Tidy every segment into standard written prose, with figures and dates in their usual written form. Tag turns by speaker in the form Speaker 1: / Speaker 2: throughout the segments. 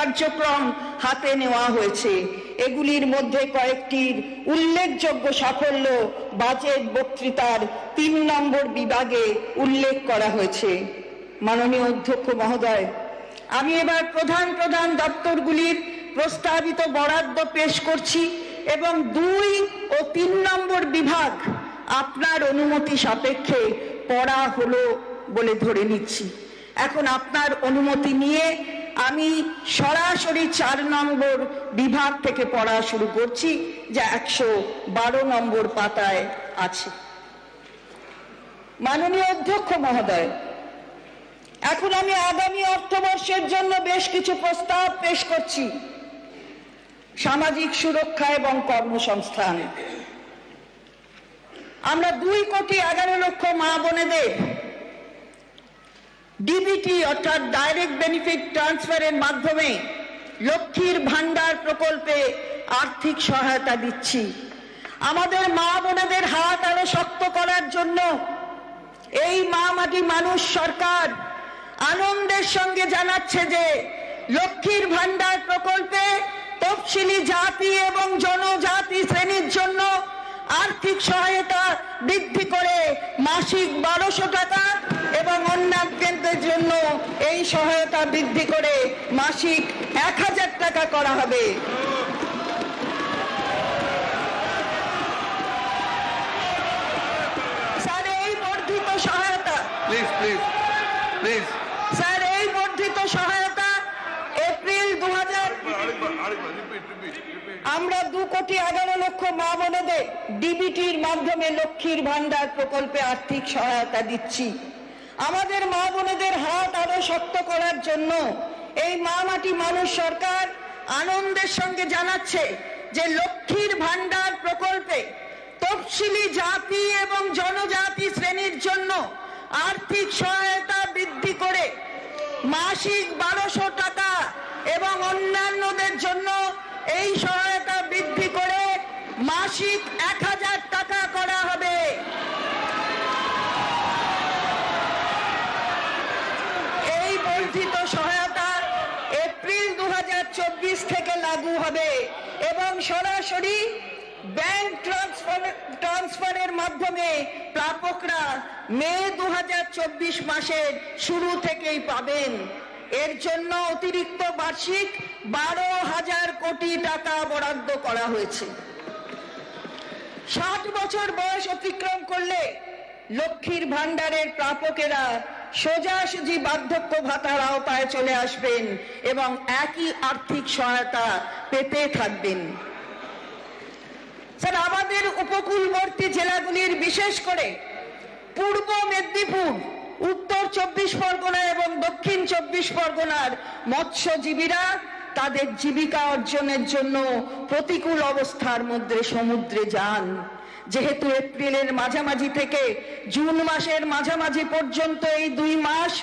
Speaker 1: কার্যক্রম হাতে নেওয়া হয়েছে। এগুলির মধ্যে কয়েকটির উল্লেখযোগ্য সাফল্য বাজেট বক্তৃতার ৩ নম্বর বিভাগে উল্লেখ করা হয়েছে। মাননীয় অধ্যক্ষ মহোদয়, আমি এবার প্রধান প্রধান দপ্তরগুলির প্রস্তাবিত বরাদ্দ পেশ করছি এবং ২ ও ৩ নম্বর বিভাগ আপনার অনুমতি সাপেক্ষে পড়া হলো বলে ধরে নিচ্ছি। এখন আপনার অনুমতি নিয়ে আমি সরাসরি ৪ নম্বর বিভাগ থেকে পড়া শুরু করছি, যা ১১২ নম্বর পাতায় আছে। মাননীয় অধ্যক্ষ মহোদয়, এখন আমি আগামী অর্থবর্ষের জন্য বেশ কিছু প্রস্তাব পেশ করছি। সামাজিক সুরক্ষা এবং কর্মসংস্থান। আমরা 2,11,00,000 মা বোনেদের ডিবিটি অর্থাৎ ডাইরেক্ট বেনিফিট ট্রান্সফারের মাধ্যমে লক্ষ্মীর ভান্ডার প্রকল্পে আর্থিক সহায়তা দিচ্ছি। আমাদের মা বোনেদের হাত আরো শক্ত করার জন্য এই মা মাটি মানুষ সরকার আনন্দের সঙ্গে জানাচ্ছে যে লক্ষ্মীর ভান্ডার প্রকল্পে তফসিলি জাতি এবং জনজাতি শ্রেণীর জন্য আর্থিক সহায়তা বৃদ্ধি করে মাসিক ১২০০ টাকা এবং অন্যান্যদের জন্য এই সহায়তা বৃদ্ধি করে মাসিক ১,০০০ টাকা করা হবে। স্যার, এই বর্ধিত সহায়তা স্যার এই বর্ধিত সহায়তা এপ্রিল ২০০০ আমরা 2,11,00,000 মা বোনেদের ডিবিটির মাধ্যমে লক্ষ্মীর ভান্ডার প্রকল্পে আর্থিক সহায়তা দিচ্ছি। আমাদের মা বোনেদের হাত আরো শক্ত করার জন্য এই মা মাটি মানুষ সরকার আনন্দের সঙ্গে জানাচ্ছে যে লক্ষ্মীর ভান্ডার প্রকল্পে তফসিলি জাতি এবং জনজাতি শ্রেণীর জন্য আর্থিক সহায়তা বৃদ্ধি করে মাসিক ১২০০ টাকা এবং অন্যান্যদের জন্য এই সহায়তা বৃদ্ধি করে মাসিক ১,০০০ টাকা করা হবে। এই বর্ধিত সহায়তা এপ্রিল ২০২৪ থেকে লাগু হবে এবং সরাসরি ব্যাংক ট্রান্সফারের মাধ্যমে প্রাপকরা মে ২০২৪ মাসের শুরু থেকেই পাবেন। এর জন্য অতিরিক্ত বার্ষিক ১২,০০০ কোটি টাকা বরাদ্দ করা হয়েছে। ৬০ বছর বয়স অতিক্রম করলে লক্ষ্মীর ভান্ডারের প্রাপকেরা সোজাসুজি বার্ধক্য ভাতার আওতায় চলে আসবেন এবং একই আর্থিক সহায়তা পেতে থাকবেন। স্যার, আমাদের উপকূলবর্তী জেলাগুলির বিশেষ করে পূর্ব মেদিনীপুর, উত্তর ২৪ পরগনা এবং দক্ষিণ ২৪ পরগনার মৎস্যজীবীরা তাদের জীবিকা অর্জনের জন্য প্রতিকূল অবস্থার মধ্যে সমুদ্রে যান। যেহেতু এপ্রিলের মাঝামাঝি থেকে জুন মাসের মাঝামাঝি পর্যন্ত এই ২ মাস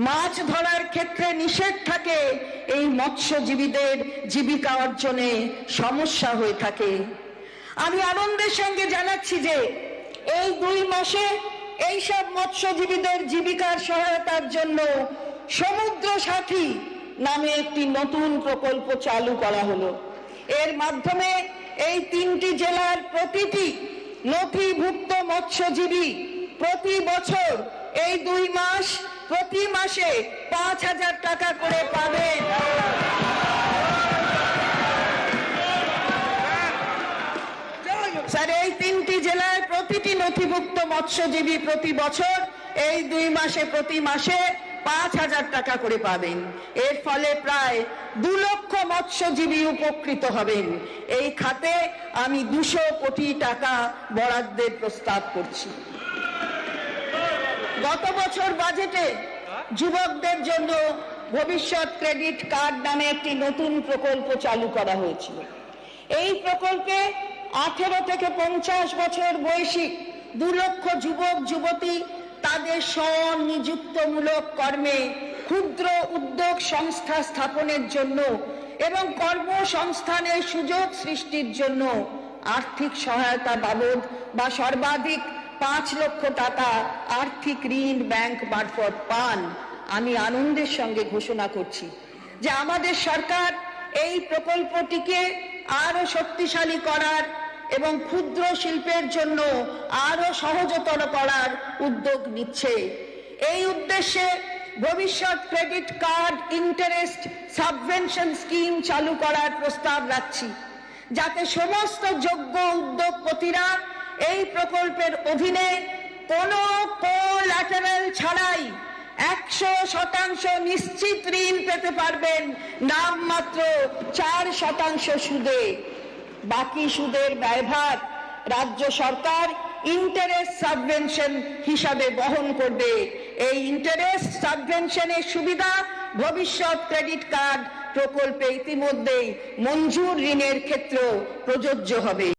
Speaker 1: মাছ ধরার ক্ষেত্রে নিষেধ থাকে, এই মৎস্যজীবীদের জীবিকা অর্জনে সমস্যা হয়ে থাকে। আমি আনন্দের সঙ্গে জানাচ্ছি যে এই ২ মাসে এইসব মৎস্যজীবীদের জীবিকার সহায়তার জন্য সমুদ্র সাথী নামে একটি নতুন প্রকল্প চালু করা হলো। এর মাধ্যমে এই ৩টি জেলার প্রতিটি নথিভুক্ত মৎস্যজীবী প্রতি বছর এই ২ মাস প্রতি মাসে ৫,০০০ টাকা করে পাবেন। স্যার, এই ৩টি জেলায় প্রতিটি নথিভুক্ত মৎস্যজীবী প্রতি বছর এই ২ মাসে প্রতি মাসে ৫,০০০ টাকা করে পাবেন। এর ফলে প্রায় ২ লক্ষ মৎস্যজীবী উপকৃত হবেন। এই খাতে আমি ২০০ কোটি টাকা বরাদ্দের প্রস্তাব করছি। গত বছর বাজেটে যুবকদের জন্য ভবিষ্যৎ ক্রেডিট কার্ড নামে একটি নতুন প্রকল্প চালু করা হয়েছিল। এই প্রকল্পে 18 থেকে 50 বছর বয়সী 2 লক্ষ যুবক যুবতী তাদের স্বনিযুক্তমূলক কর্মে ক্ষুদ্র উদ্যোগ সংস্থা স্থাপনের জন্য এবং কর্মসংস্থানের সুযোগ সৃষ্টির জন্য আর্থিক সহায়তা বাবদ বা সর্বাধিক 5 লক্ষ টাকা আর্থিক ঋণ ব্যাংক মারফত পান। আমি আনন্দের সঙ্গে ঘোষণা করছি যে আমাদের সরকার এই প্রকল্পটিকে আরো শক্তিশালী করার এবং ক্ষুদ্র শিল্পের জন্য আরো সহজতর করার উদ্যোগ নিচ্ছে। এই উদ্দেশ্যে ভবিষ্যৎ credit card interest subvention scheme চালু করার প্রস্তাব রাখছি, যাতে সমস্ত যোগ্য উদ্যোগপতিরা এই প্রকল্পের অধীনে কোনো কোল্যাটারাল ছাড়াই 100% নিশ্চিত ঋণ পেতে পারবেন, নামমাত্র 4% সুদে। বাকি সুদের ব্যয়ভার রাজ্য সরকার ইন্টারেস্ট সাবভেনশন হিসাবে বহন করবে। এই ইন্টারেস্ট সাবভেনশনের সুবিধা ভবিষ্যৎ ক্রেডিট কার্ড প্রকল্পে ইতিমধ্যেই মঞ্জুর ঋণের ক্ষেত্রেও প্রযোজ্য হবে।